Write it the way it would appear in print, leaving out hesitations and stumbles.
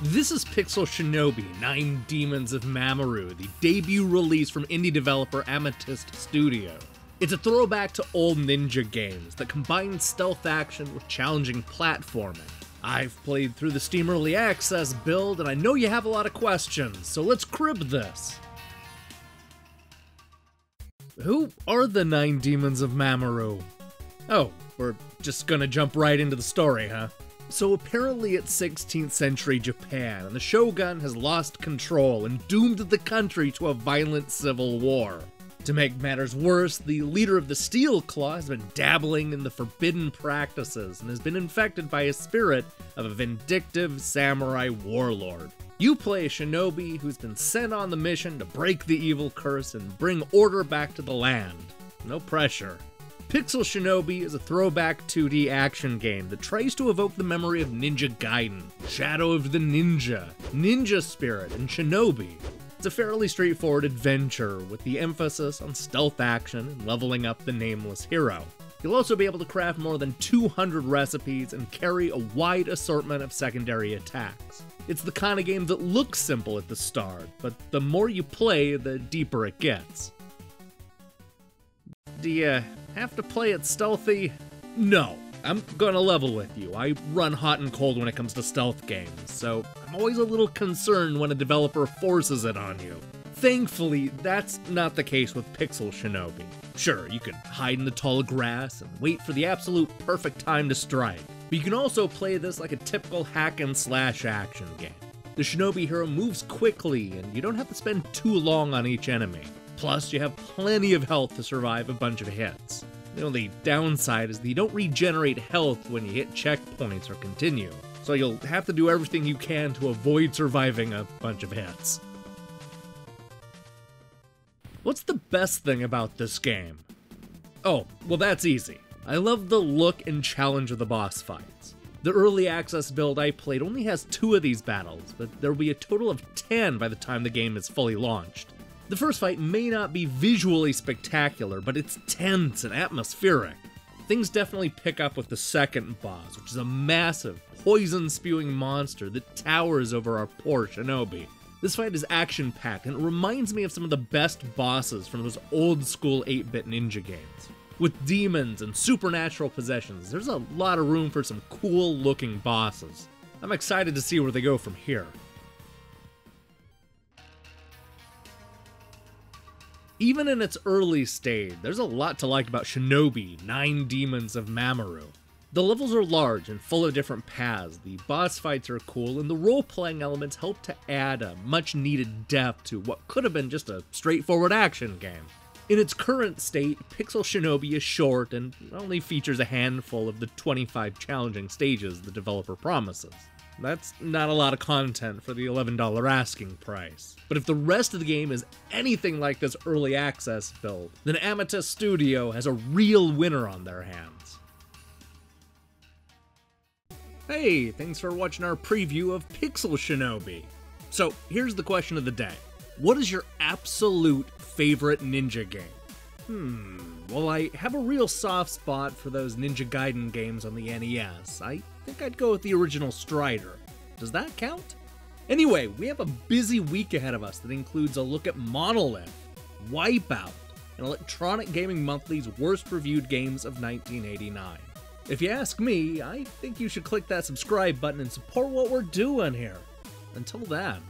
This is Pixel Shinobi, 9 Demons of Mamoru, the debut release from indie developer Ametist Studio. It's a throwback to old ninja games that combine stealth action with challenging platforming. I've played through the Steam Early Access build, and I know you have a lot of questions, so let's crib this. Who are the 9 Demons of Mamoru? Oh, we're just gonna jump right into the story, huh? So apparently it's 16th century Japan, and the shogun has lost control and doomed the country to a violent civil war. To make matters worse, the leader of the Steel Claw has been dabbling in the forbidden practices and has been infected by a spirit of a vindictive samurai warlord. You play a shinobi who's been sent on the mission to break the evil curse and bring order back to the land. No pressure. Pixel Shinobi is a throwback 2D action game that tries to evoke the memory of Ninja Gaiden, Shadow of the Ninja, Ninja Spirit, and Shinobi. It's a fairly straightforward adventure with the emphasis on stealth action and leveling up the nameless hero. You'll also be able to craft more than 200 recipes and carry a wide assortment of secondary attacks. It's the kind of game that looks simple at the start, but the more you play, the deeper it gets. Do you have to play it stealthy? No. I'm gonna level with you. I run hot and cold when it comes to stealth games, so I'm always a little concerned when a developer forces it on you. Thankfully, that's not the case with Pixel Shinobi. Sure, you can hide in the tall grass and wait for the absolute perfect time to strike, but you can also play this like a typical hack-and-slash action game. The Shinobi hero moves quickly, and you don't have to spend too long on each enemy. Plus, you have plenty of health to survive a bunch of hits. The only downside is that you don't regenerate health when you hit checkpoints or continue, so you'll have to do everything you can to avoid surviving a bunch of hits. What's the best thing about this game? Oh, well that's easy. I love the look and challenge of the boss fights. The early access build I played only has 2 of these battles, but there will be a total of 10 by the time the game is fully launched. The first fight may not be visually spectacular, but it's tense and atmospheric. Things definitely pick up with the second boss, which is a massive, poison-spewing monster that towers over our poor shinobi. This fight is action-packed, and it reminds me of some of the best bosses from those old-school 8-bit ninja games. With demons and supernatural possessions, there's a lot of room for some cool-looking bosses. I'm excited to see where they go from here. Even in its early stage, there's a lot to like about Shinobi, 9 Demons of Mamoru. The levels are large and full of different paths, the boss fights are cool, and the role-playing elements help to add a much-needed depth to what could have been just a straightforward action game. In its current state, Pixel Shinobi is short and only features a handful of the 25 challenging stages the developer promises. That's not a lot of content for the $11 asking price. But if the rest of the game is anything like this early access build, then Ametist Studio has a real winner on their hands. Hey, thanks for watching our preview of Pixel Shinobi. So here's the question of the day. What is your absolute favorite ninja game? Well, I have a real soft spot for those Ninja Gaiden games on the NES. I think I'd go with the original Strider. Does that count? Anyway, we have a busy week ahead of us that includes a look at Monolith, Wipeout, and Electronic Gaming Monthly's worst reviewed games of 1989. If you ask me, I think you should click that subscribe button and support what we're doing here. Until then.